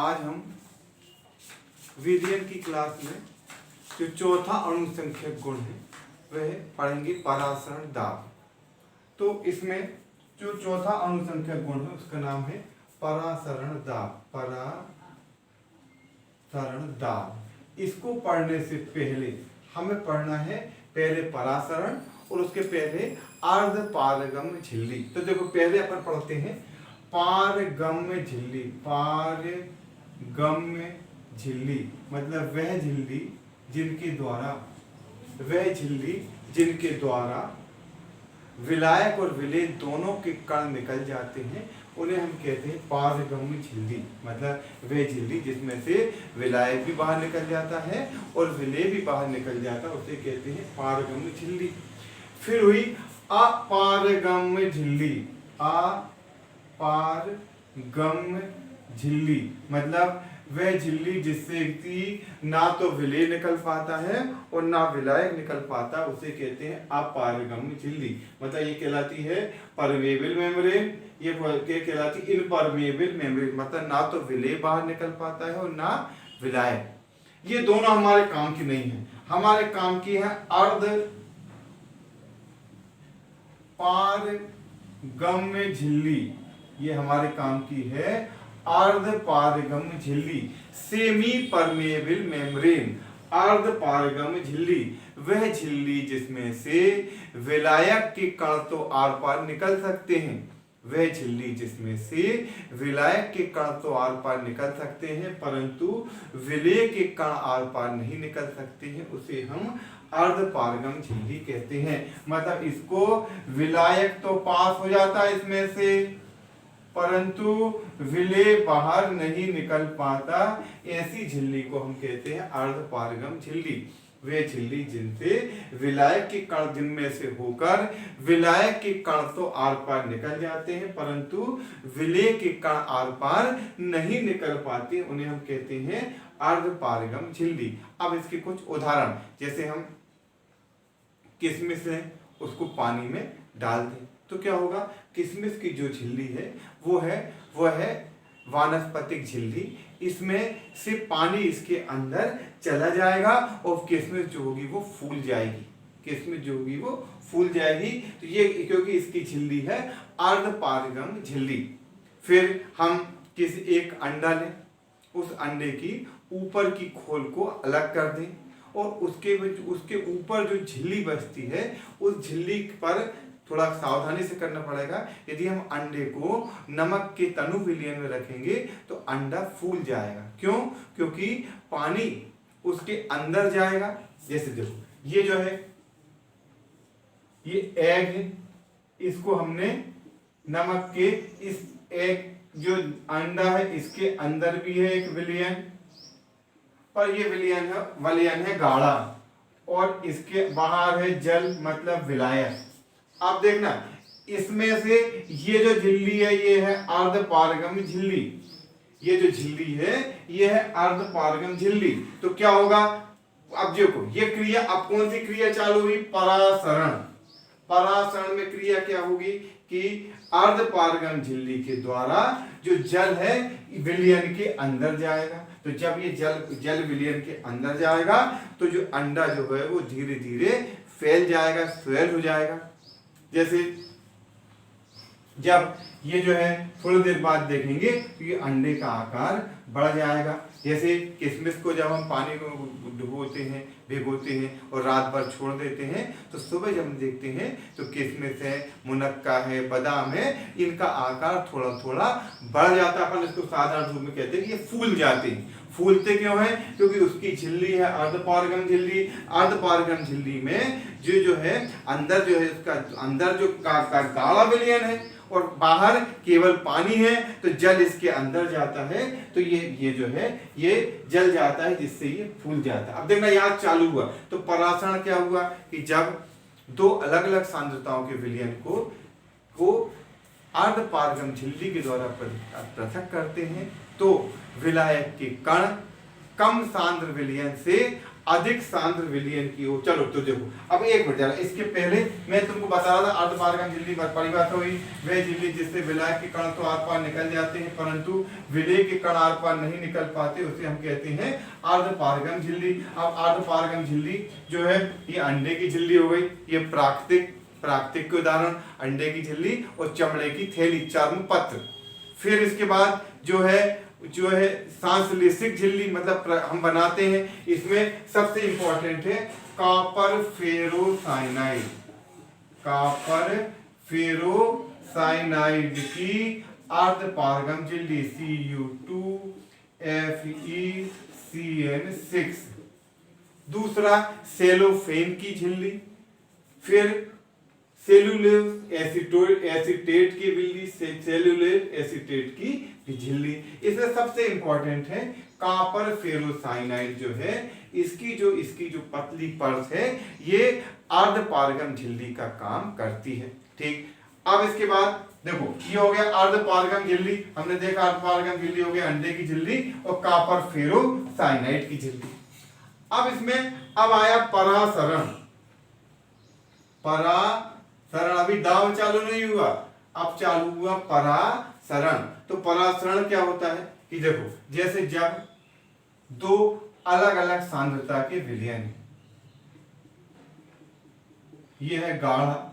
आज हम विलयन की क्लास में जो चौथा अणुसंख्यक गुण है वह पढ़ेंगे परासरण दाब। तो इसमें जो चौथा अणुसंख्यक गुण है उसका नाम है परासरण दाब। परासरण दाब इसको पढ़ने से पहले हमें पढ़ना है पहले परासरण और उसके पहले अर्ध पारगम्य झिल्ली। तो देखो पहले अपन पढ़ते हैं पारगम्य झिल्ली। पारगम्य झिल्ली मतलब वह झिल्ली जिनके द्वारा विलायक और विलेय दोनों के कण निकल जाते हैं उन्हें हम कहते हैं पारगम्य झिल्ली। मतलब वह झिल्ली जिसमें से विलायक भी बाहर निकल जाता है और विलेय भी बाहर निकल जाता है उसे कहते हैं पारगम्य झिल्ली। फिर हुई अपारगम्य झिल्ली। अपारगम्य झिल्ली मतलब वह झिल्ली जिससे कि ना तो विलेय निकल पाता है और ना विलायक निकल पाता उसे कहते हैं अपारगम्य झिल्ली। मतलब ये कहलाती है परमेबल मेम्ब्रेन, ये कहलाती है इनपरमेबल मेम्ब्रेन। मतलब ना तो विलेय बाहर निकल पाता है और ना विलायक। ये दोनों हमारे काम की नहीं है। हमारे काम की है अर्ध पारगम्य झिल्ली। ये हमारे काम की है अर्ध पारगम्य झिल्ली। Semi permeable membrane. अर्ध पारगम्य झिल्ली वह झिल्ली जिसमें से विलायक के कण तो आर पार निकल सकते हैं। वह झिल्ली जिसमें से विलायक के कण तो आर पार निकल सकते हैं परंतु विलेय के कण आर पार नहीं निकल सकते हैं उसे हम अर्ध पारगम्य झिल्ली कहते हैं। मतलब इसको विलायक तो पास हो जाता है इसमें से परंतु विलेय बाहर नहीं निकल पाता, ऐसी झिल्ली को हम कहते हैं अर्ध पारगम्य झिल्ली। वे झिल्ली जिनसे विलायक के कण जिनमें से होकर विलायक के कण तो आर पार निकल जाते हैं परंतु विलेय के कण आर पार नहीं निकल पाते उन्हें हम कहते हैं अर्ध पारगम्य झिल्ली। अब इसके कुछ उदाहरण, जैसे हम किशमिश है उसको पानी में डाल दें तो क्या होगा, किशमिश की जो झिल्ली है वो है वानस्पतिक झिल्ली। इसमें से पानी इसके अंदर चला जाएगा और किशमिश जो होगी वो फूल जाएगी। किशमिश जो होगी वो फूल जाएगी। तो ये क्योंकि इसकी झिल्ली है अर्ध पारगम्य झिल्ली। फिर हम किसी एक अंडा लें, उस अंडे की ऊपर की खोल को अलग कर दें और उसके ऊपर जो झिल्ली बचती है उस झिल्ली पर थोड़ा सावधानी से करना पड़ेगा। यदि हम अंडे को नमक के तनु विलयन में रखेंगे तो अंडा फूल जाएगा। क्यों? क्योंकि पानी उसके अंदर जाएगा। जैसे देखो ये जो है ये एग है, इसको हमने नमक के इस एग जो अंडा है इसके अंदर भी है एक विलयन, पर ये विलयन है गाढ़ा और इसके बाहर है जल मतलब विलायक। आप देखना इसमें से ये जो झिल्ली है ये है अर्ध पारगम्य झिल्ली। ये जो झिल्ली है ये है अर्ध पारगम्य झिल्ली। तो क्या होगा, अब देखो ये क्रिया, अब कौन सी क्रिया चालू हुई, परासरण। परासरण में क्रिया क्या होगी कि अर्ध पारगम्य झिल्ली के द्वारा जो जल है विलयन के अंदर जाएगा। तो जब ये जल विलयन के अंदर जाएगा तो जो अंडा जो है वो धीरे धीरे फैल जाएगा, स्वेल हो जाएगा। जैसे जब ये जो है थोड़ी देर बाद देखेंगे तो ये अंडे का आकार बढ़ जाएगा। जैसे किशमिश को जब हम पानी में भिगोते हैं और रात भर छोड़ देते हैं तो सुबह जब हम देखते हैं तो किशमिश है, मुनक्का है, बादाम है, इनका आकार थोड़ा थोड़ा बढ़ जाता है। अपन इसको साधारण रूप में कहते हैं कि ये फूल जाते हैं। फूलते क्यों है? क्योंकि उसकी झिल्ली है अर्ध पारगम्य झिल्ली। अर्ध पारगम्य झिल्ली में जो है अंदर जो है इसका अंदर जो गाढ़ा विलयन है और बाहर केवल पानी है तो जल इसके अंदर जाता है तो ये जो है ये जल जाता है जिससे ये फूल जाता है। अब देखना यहाँ चालू हुआ तो परासरण क्या हुआ कि जब दो अलग अलग सांद्रताओं के विलयन को अर्ध पारगम्य झिल्ली के द्वारा पृथक करते हैं तो विलायक के कण कम सांद्र विलयन से अधिक सांद्र विलयन की ओर। चलो तो देखो अब एक मिनट जरा, इसके पहले मैं तुमको बता रहा था अर्धपारगम झिल्ली पर परिभाषा हुई, वह झिल्ली जिससे विलायक के कण तो आर पार निकल जाते हैं परंतु विलेय के कण आर पार नहीं निकल पाते, उसे हम कहते हैं अर्धपारगम झिल्ली। अब अर्धपारगम झिल्ली जो है ये अंडे की झिल्ली हो गई, ये प्राकृतिक के उदाहरण अंडे की झिल्ली और चमड़े की थैली चर्म पत्र। फिर इसके बाद जो है सांश्लेषिक झिल्ली, मतलब हम बनाते हैं, इसमें सबसे इंपॉर्टेंट है कॉपर फेरोसाइनाइड की अर्धपारगम झिल्ली Cu2FeCN6। दूसरा सेलोफेन की झिल्ली, फिर सेलुलोज एसीटेट की झिल्ली, सेलुलोज एसीटेट की झिल्ली। इसमें सबसे इंपॉर्टेंट है कॉपर फेरोसाइनाइड जो है, इसकी जो पतली परत है ये अर्धपारगम झिल्ली का काम करती है। ठीक, अब इसके बाद देखो ये हो गया अर्धपारगम झिल्ली, हमने देखा अर्धपारगम झिल्ली हो गया अंडे की झिल्ली और कॉपर फेरोसाइनाइड की झिल्ली। अब इसमें अब आया परासरण। अभी दाव चालू नहीं हुआ, अब चालू हुआ परासरण। तो परासरण क्या होता है कि देखो जैसे जब दो अलग अलग सांद्रता के विलयन, ये है गाढ़ा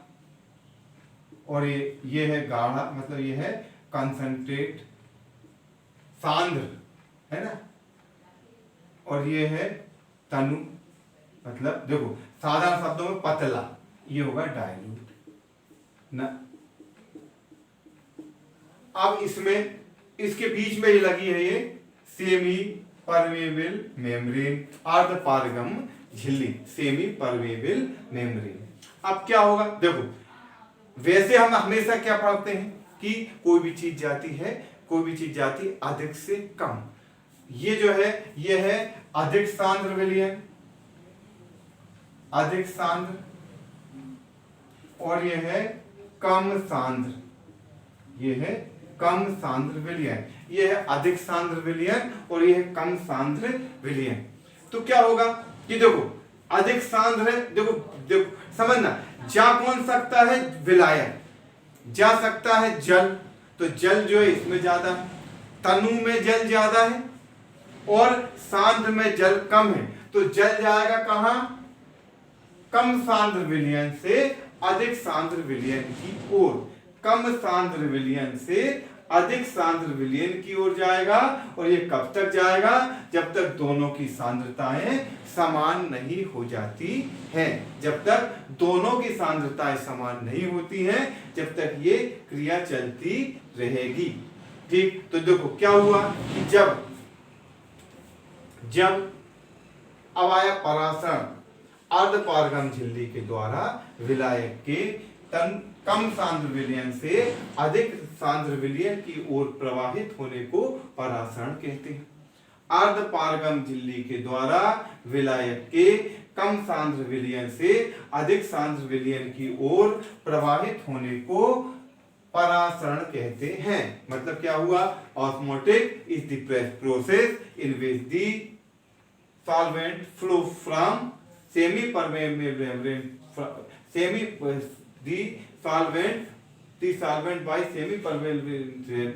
और ये है गाढ़ा, मतलब ये है कंसंट्रेट सांद्र, है ना, और ये है तनु, मतलब देखो साधारण शब्दों में पतला, ये होगा डाइल्यूट ना। अब इसमें इसके बीच में ये लगी है ये सेमी परमेबल मेम्ब्रेन, अर्धपारगम झिल्ली, सेमी परमेबल मेम्ब्रेन। अब क्या होगा देखो, वैसे हम हमेशा क्या पढ़ते हैं कि कोई भी चीज जाती अधिक से कम। ये जो है ये है अधिक सांद्र विलयन, अधिक सांद्र, और ये है कम सांद्र, ये है कम सांद्र विलयन, ये है अधिक सांद्र विलयन और ये है कम सांद्र विलयन। तो क्या होगा कि देखो अधिक सांद्र है, देखो समझना, जा कौन सकता है विलायक, जा सकता है जल, तो जल जो है इसमें ज्यादा है, तनु में जल ज्यादा है और सांद्र में जल कम है, तो जल जाएगा कहां, कम सांद्र विलयन से अधिक सांद्र विलयन की ओर, कम सांद्र विलयन से अधिक सांद्र विलयन की ओर जाएगा। और ये कब तक जाएगा, जब तक दोनों की सांद्रताएं समान नहीं हो जाती हैं, जब तक दोनों की सांद्रताएं समान नहीं होती हैं, जब तक ये क्रिया चलती रहेगी। ठीक, तो देखो क्या हुआ कि जब अब आया परासरण, अर्धपारगम झिल्ली के द्वारा विलायक के कम सांद्र विलयन से अधिक सांद्र विलयन की ओर प्रवाहित होने को परासरण कहते हैं। अर्धपारगम झिल्ली के द्वारा विलायक के कम सांद्र विलयन से अधिक सांद्र विलयन की ओर प्रवाहित होने को परासरण कहते हैं। मतलब क्या हुआ, osmotic is the process in which the solvent flow from semi permeable membrane, the solvent by semi permeable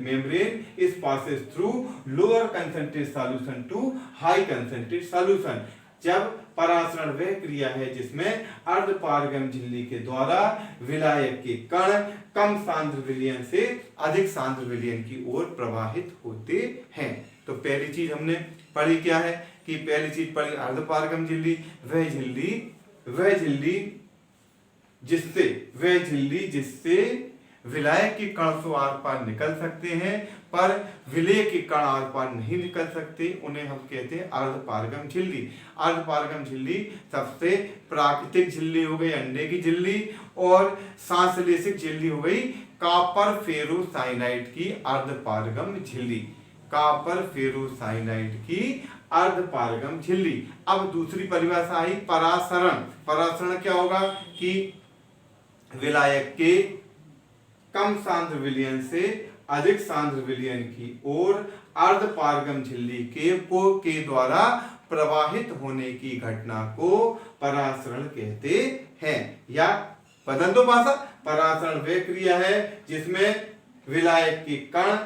membrane is passes through lower concentrated solution to high concentrated solution। जब परासरण वह क्रिया है जिसमें अर्धपारगम झिल्ली के द्वारा विलायक के कण कम सांद्र विलयन से अधिक सांद्र विलयन की ओर प्रवाहित होते हैं। तो पहली चीज हमने पढ़ी क्या है कि पहली चीज पढ़ी अर्धपारगम झिल्ली, वह झिल्ली जिससे विलायक के कण तो आर पार निकल सकते हैं पर विलेय के कण आर पार नहीं निकल सकते, उन्हें हम कहते हैं अर्धपारगम झिल्ली। अर्धपारगम झिल्ली सबसे प्राकृतिक झिल्ली हो गई अंडे की झिल्ली, और सांश्लेषिक झिल्ली हो गई कॉपर फेरोसाइनाइड की अर्धपारगम झिल्ली, कॉपर फेरोसाइनाइड की अर्धपारगम झिल्ली। अब दूसरी परिभाषा आई परासरण। परासरण क्या होगा कि विलायक के कम सांद्र विलयन से अधिक सांद्र विलयन की ओर अर्ध पारगम झिल्ली के द्वारा प्रवाहित होने की घटना को परासरण कहते हैं। या बदल दो भाषा, परासरण वह क्रिया है जिसमें विलायक के कण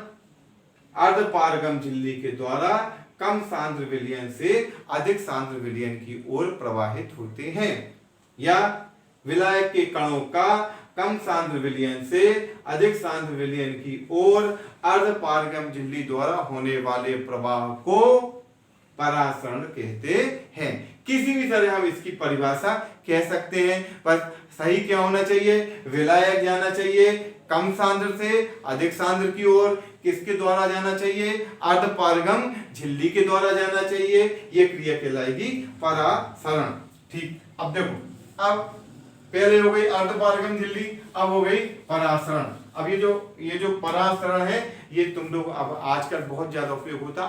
अर्ध पारगम झिल्ली के द्वारा कम सांद्र विलयन से अधिक सांद्र विलयन की ओर प्रवाहित होते हैं। या विलायक के कणों का कम सांद्र विलयन से अधिक सांद्र विलयन की ओर अर्ध पारगम झिल्ली द्वारा होने वाले प्रवाह को परासरण कहते हैं। किसी भी तरह हम इसकी परिभाषा कह सकते हैं, बस सही क्या होना चाहिए, विलायक जाना चाहिए कम सांद्र से अधिक सांद्र की ओर, किसके द्वारा जाना चाहिए, अर्ध पारगम झिल्ली के द्वारा जाना चाहिए। यह क्रिया कहलाएगी परासरण। ठीक, अब देखो, अब पहले हो गई अर्ध पारगम झिल्ली, अब हो गई परासरण। अब ये जो परासरण है, ये तुम लोग अब आजकल बहुत ज्यादा उपयोग होता है,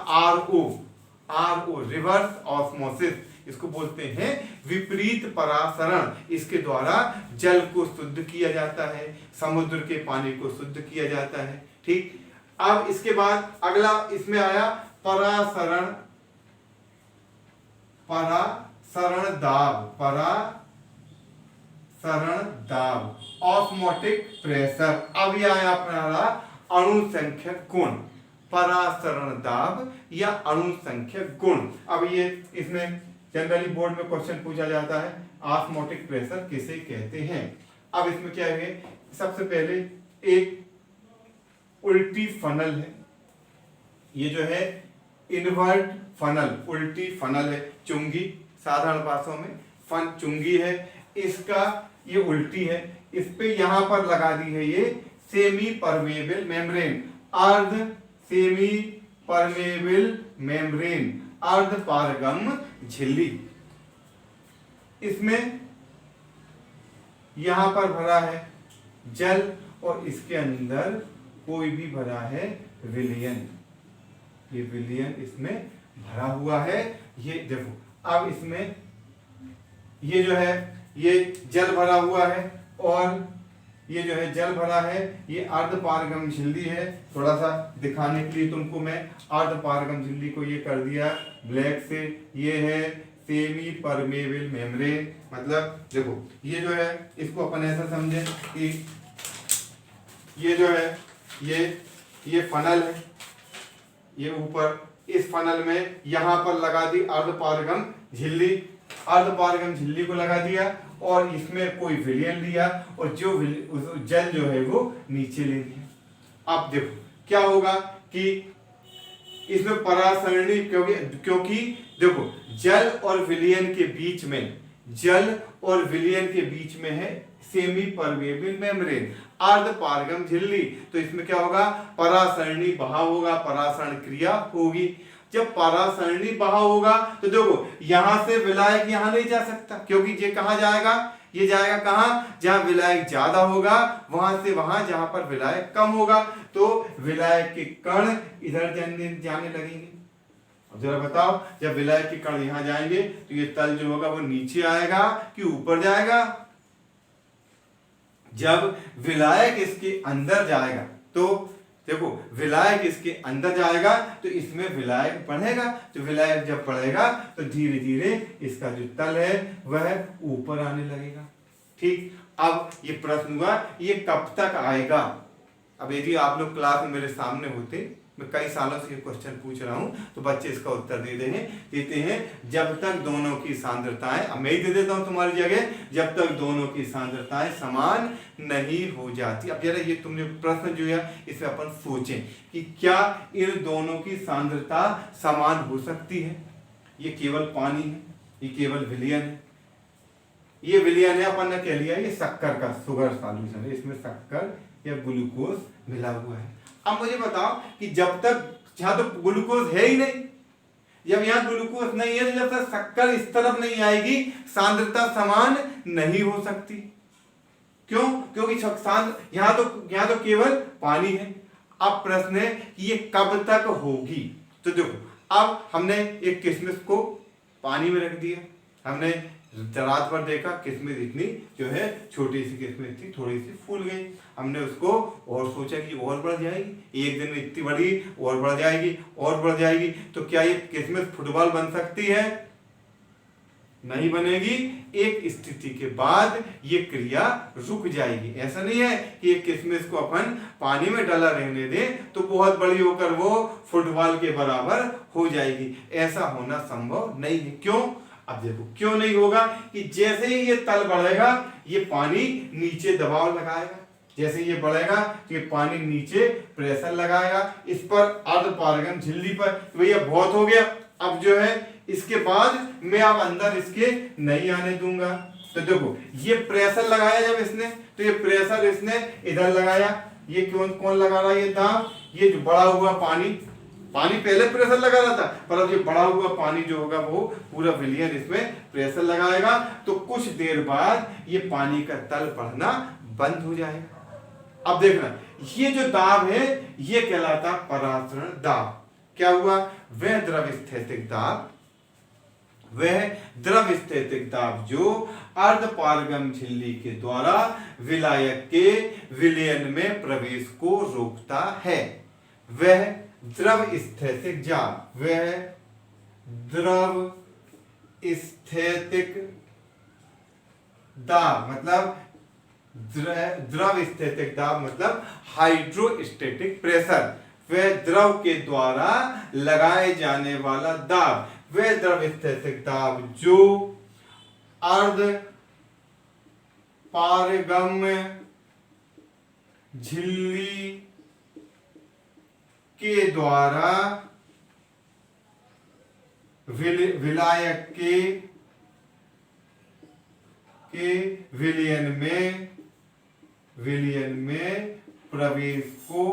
आरओ रिवर्स ऑस्मोसिस, इसको बोलते हैं विपरीत परासरण। इसके द्वारा जल को शुद्ध किया जाता है, समुद्र के पानी को शुद्ध किया जाता है। ठीक, अब इसके बाद अगला इसमें आया परासरण दाब, ऑस्मोटिक प्रेशर। अब यह आया अपना अणुसंख्यक गुण, परासरण दाब या अणुसंख्यक गुण। अब ये इसमें जनरली बोर्ड में क्वेश्चन पूछा जाता है, ऑस्मोटिक प्रेशर किसे कहते हैं। अब इसमें क्या है, सबसे पहले एक उल्टी फनल है, ये जो है इनवर्ट फनल, उल्टी फनल है, चुंगी साधारण भाषाओं में फन चुंगी है, इसका ये उल्टी है, इस पे यहां पर लगा दी है ये सेमी परमेबल मेम्ब्रेन, अर्ध सेमी परमेबल मेम्ब्रेन, अर्ध पारगम झिल्ली। इसमें यहां पर भरा है जल और इसके अंदर कोई भी भरा है विलयन, ये विलयन इसमें भरा हुआ है। ये देखो, अब इसमें ये जो है ये जल भरा हुआ है और ये जो है जल भरा है, ये अर्ध पारगम झिल्ली है। थोड़ा सा दिखाने के लिए तुमको मैं अर्ध पारगम झिल्ली को ये कर दिया ब्लैक से, ये है सेमी परमेबल मेम्ब्रेन। मतलब देखो, ये जो है इसको अपन ऐसा समझे कि ये जो है ये फनल है, ये ऊपर इस फनल में यहां पर लगा दी अर्ध पारगम झिल्ली, अर्ध पारगम झिल्ली को लगा दिया और इसमें कोई विलयन लिया और जो जल जो है वो नीचे ले लिया। अब देखो क्या होगा कि इसमें परासरणी, क्योंकि देखो जल और विलयन के बीच में, जल और विलयन के बीच में है सेमी परमेबल मेम्ब्रेन, अर्ध पारगम झिल्ली। तो इसमें क्या होगा, परासरणी बहाव होगा, परासरण क्रिया होगी। जब परासरणी बहाव होगा तो देखो यहां से विलायक यहां नहीं जा सकता, क्योंकि ये कहां जाएगा, ये जाएगा कहां, जहां विलायक ज्यादा होगा, वहां से वहां जहां पर विलायक कम होगा, तो विलायक के कण इधर जाने लगेंगे। अब जरा बताओ, जब विलायक के कण यहां जाएंगे तो ये तल जो होगा वो नीचे आएगा कि ऊपर जाएगा। जब विलायक इसके अंदर जाएगा तो देखो, विलायक इसके अंदर जाएगा तो इसमें विलायक बढ़ेगा, तो विलायक जब बढ़ेगा तो धीरे धीरे इसका जो तल है वह ऊपर आने लगेगा। ठीक, अब ये प्रश्न हुआ ये कब तक आएगा। अब यदि आप लोग क्लास में मेरे सामने होते, मैं कई सालों से ये क्वेश्चन पूछ रहा हूं, तो बच्चे इसका उत्तर देते हैं जब तक दोनों की सांद्रताएं, अब मैं ही दे देता हूं तुम्हारी जगह, जब तक दोनों की सांद्रताएं समान नहीं हो जाती। अब जरा ये तुमने प्रश्न जो है इसमें अपन सोचें कि क्या इन दोनों की सांद्रता समान हो सकती है। ये केवल पानी है, ये केवल विलयन है, ये विलयन है, अपन ने कह लिया ये शक्कर का शुगर सॉल्यूशन है, इसमें शक्कर या ग्लूकोज मिला हुआ है। अब मुझे बताओ कि जब तक यहां तो ग्लूकोज है ही नहीं, जब यहां ग्लूकोज नहीं है तो जब तक शक्कर इस तरफ नहीं आएगी सांद्रता समान नहीं हो सकती। क्यों? क्योंकि यहां तो केवल पानी है। अब प्रश्न है कि ये कब तक होगी। तो देखो, अब हमने एक किशमिश को पानी में रख दिया, हमने रात भर देखा किस्मत इतनी जो है छोटी सी किस्मत थी, थोड़ी सी फूल गई। हमने उसको और सोचा कि और बढ़ जाएगी, एक दिन में इतनी बड़ी और बढ़ जाएगी और बढ़ जाएगी, तो क्या ये किस्मत फुटबॉल बन सकती है? नहीं बनेगी। एक स्थिति के बाद ये क्रिया रुक जाएगी। ऐसा नहीं है कि एक किशमिश को अपन पानी में डाला रहने दें तो बहुत बड़ी होकर वो फुटबॉल के बराबर हो जाएगी, ऐसा होना संभव नहीं है। क्यों? अब देखो क्यों नहीं होगा कि जैसे ही ये तल बढ़ेगा ये पानी नीचे दबाव लगाएगा, जैसे ये बढ़ेगा तो ये पानी नीचे प्रेशर लगाएगा इस पर अर्धपारगम झिल्ली पर। भैया बहुत हो गया, अब जो है इसके बाद मैं अब अंदर इसके नहीं आने दूंगा। तो देखो ये प्रेशर लगाया जब इसने, तो ये प्रेशर इसने इधर लगाया, ये कौन लगा रहा है? ये दाब, ये जो बढ़ा हुआ पानी पहले प्रेशर लगा रहा था, पर अब ये बढ़ा हुआ पानी जो होगा वो पूरा विलियन इसमें प्रेशर लगाएगा। तो कुछ देर बाद ये पानी का तल बढ़ना बंद हो जाएगा। अब देखना ये जो दाब है ये कहलाता परासरण दाब। क्या हुआ? वह द्रव स्थैतिक दाब जो अर्धपारगम झिल्ली के द्वारा विलायक के विलयन में प्रवेश को रोकता है, वह द्रव स्थैतिक दाब, वह द्रव स्थैतिक दाब मतलब द्रव स्थैतिक दाब मतलब हाइड्रोस्टैटिक प्रेशर, वह द्रव के द्वारा लगाए जाने वाला दाब, वह द्रव स्थैतिक दाब जो अर्ध पारगम्य झिल्ली के द्वारा विलायक के विलयन में प्रवेश को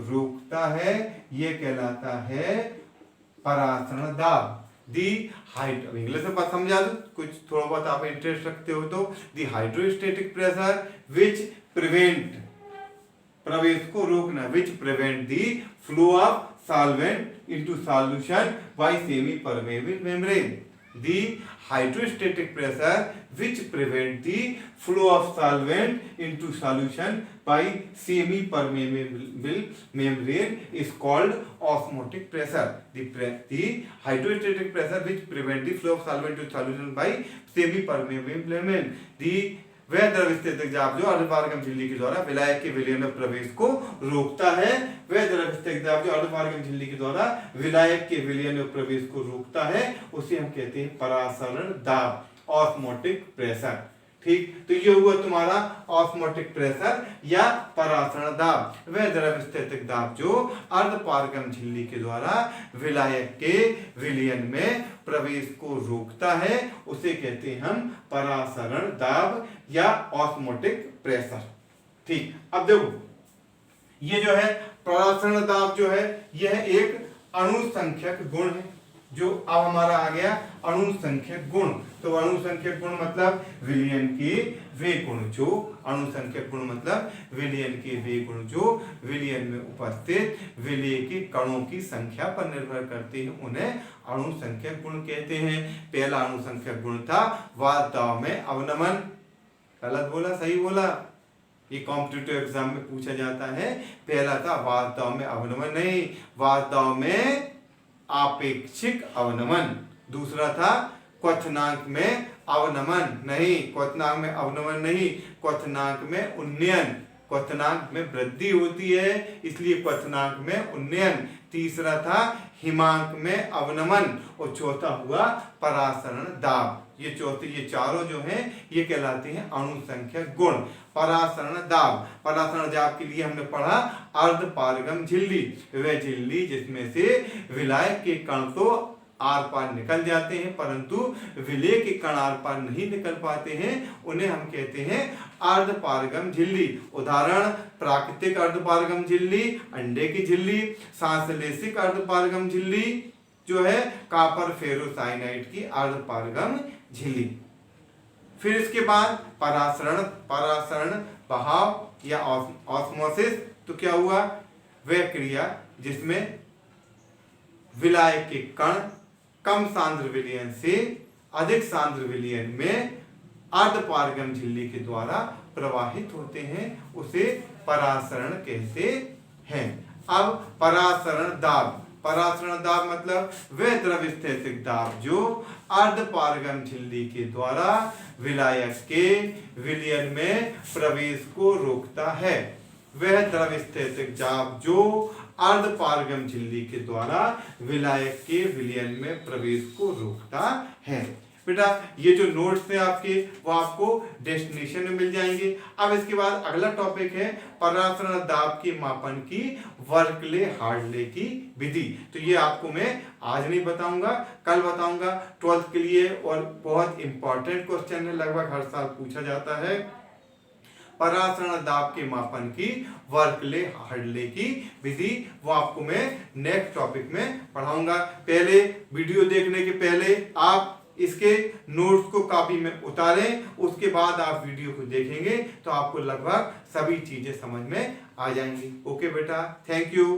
रोकता है, ये कहलाता है परासरण दाब। दी हाइट, इंग्लिश में समझा दो, कुछ थोड़ा बहुत आप इंटरेस्ट रखते हो तो, दी हाइड्रोस्टैटिक प्रेशर विच प्रिवेंट, प्रवेश को रोकना, which prevent the flow of solvent into solution bye semi permeable membrane. The hydrostatic pressure which prevent the flow of solvent into solution by semi-permeable membrane is called osmotic pressure. The hydrostatic pressure which prevent the flow of solvent into solution by semi-permeable membrane. वह द्रव स्थैतिक दाब जो अर्धपारगम झिल्ली के द्वारा विलायक के विलयन में प्रवेश को रोकता है, वह द्रव स्थैतिक दाब जो अर्धपारगम झिल्ली के द्वारा विलायक के विलयन में प्रवेश को रोकता है, उसे हम कहते हैं परासरण दाब, ऑस्मोटिक प्रेशर। ठीक, तो ये हुआ तुम्हारा ऑस्मोटिक प्रेशर या परासरण दाब। वह द्रव स्थैतिक दाब जो अर्धपारगम झिल्ली के द्वारा विलायक के विलयन में प्रवेश को रोकता है, उसे कहते हैं हम परासरण दाब या ऑस्मोटिक प्रेशर। ठीक, अब देखो ये जो है परासरण दाब जो है यह एक अणुसंख्यक गुण है, जो अब हमारा आ गया अणुसंख्यक गुण। तो अणुसंख्यक गुण मतलब विलयन के वे गुण जो, अणुसंख्यक गुण मतलब विलयन के वे गुण जो विलयन में उपस्थित विलय के कणों की संख्या पर निर्भर करते हैं, उन्हें अणुसंख्यक गुण कहते हैं। पहला अणुसंख्यक गुण था वास्तव में अवनमन। गलत बोला सही बोला? ये कॉम्पिटिटिव एग्जाम में पूछा जाता है। पहला था वास्तव में अवनमन, नहीं, वास्तव में आपेक्षिक अवनमन। दूसरा था क्वथनांक में अवनमन, नहीं, क्वथनांक में अवनमन नहीं, क्वथनांक में उन्नयन, क्वथनांक में वृद्धि होती है इसलिए क्वथनांक में उन्नयन। तीसरा था हिमांक में अवनमन और चौथा हुआ परासरण दाब। ये चारों जो हैं ये कहलाते हैं अणुसंख्यक गुण। परासरण दाब के लिए हमने पढ़ा अर्धपारगम झिल्ली, वह झिल्ली जिसमें से विलायक के कण तो आर पार निकल जाते हैं परंतु विलय के कण आर पार नहीं निकल पाते हैं, उन्हें हम कहते हैं अर्धपारगम झिल्ली। उदाहरण प्राकृतिक अर्धपारगम झिल्ली, अंडे की झिल्ली, सांश्लेषिक अर्धपारगम झिल्ली जो है कॉपर फेरोसाइनाइड की अर्धपारगम झिल्ली। फिर इसके बाद परासरण बहाव या ऑस्मोसिस। तो क्या हुआ? वह क्रिया जिसमें विलायक के कण कम सांद्र विलयन से अधिक सांद्र विलयन में अर्धपारगम झिल्ली के द्वारा प्रवाहित होते हैं, उसे परासरण कहते हैं। अब परासरण दाब मतलब वह द्रवस्थैतिक दाब जो अर्धपारगम झिल्ली के द्वारा विलायक के विलयन में प्रवेश को रोकता है। वह द्रवस्थैतिक दाब जो अर्धपारगम झिल्ली के द्वारा विलायक के विलयन में प्रवेश को रोकता है। बेटा ये जो नोट्स थे आपके वो आपको डेस्टिनेशन में मिल जाएंगे। अब इसके बाद अगला टॉपिक है परासरण दाब के मापन की वर्कले हार्डले की विधि। तो ये आपको मैं आज नहीं बताऊंगा, कल बताऊंगा। 12th के लिए और बहुत इंपॉर्टेंट क्वेश्चन है, लगभग हर साल पूछा जाता है। परासरण दाब के मापन की वर्कले हार्डले की विधि, वो आपको मैं नेक्स्ट टॉपिक में पढ़ाऊंगा। पहले वीडियो देखने के पहले आप इसके नोट्स को कॉपी में उतारें, उसके बाद आप वीडियो को देखेंगे तो आपको लगभग सभी चीजें समझ में आ जाएंगी। ओके बेटा, थैंक यू।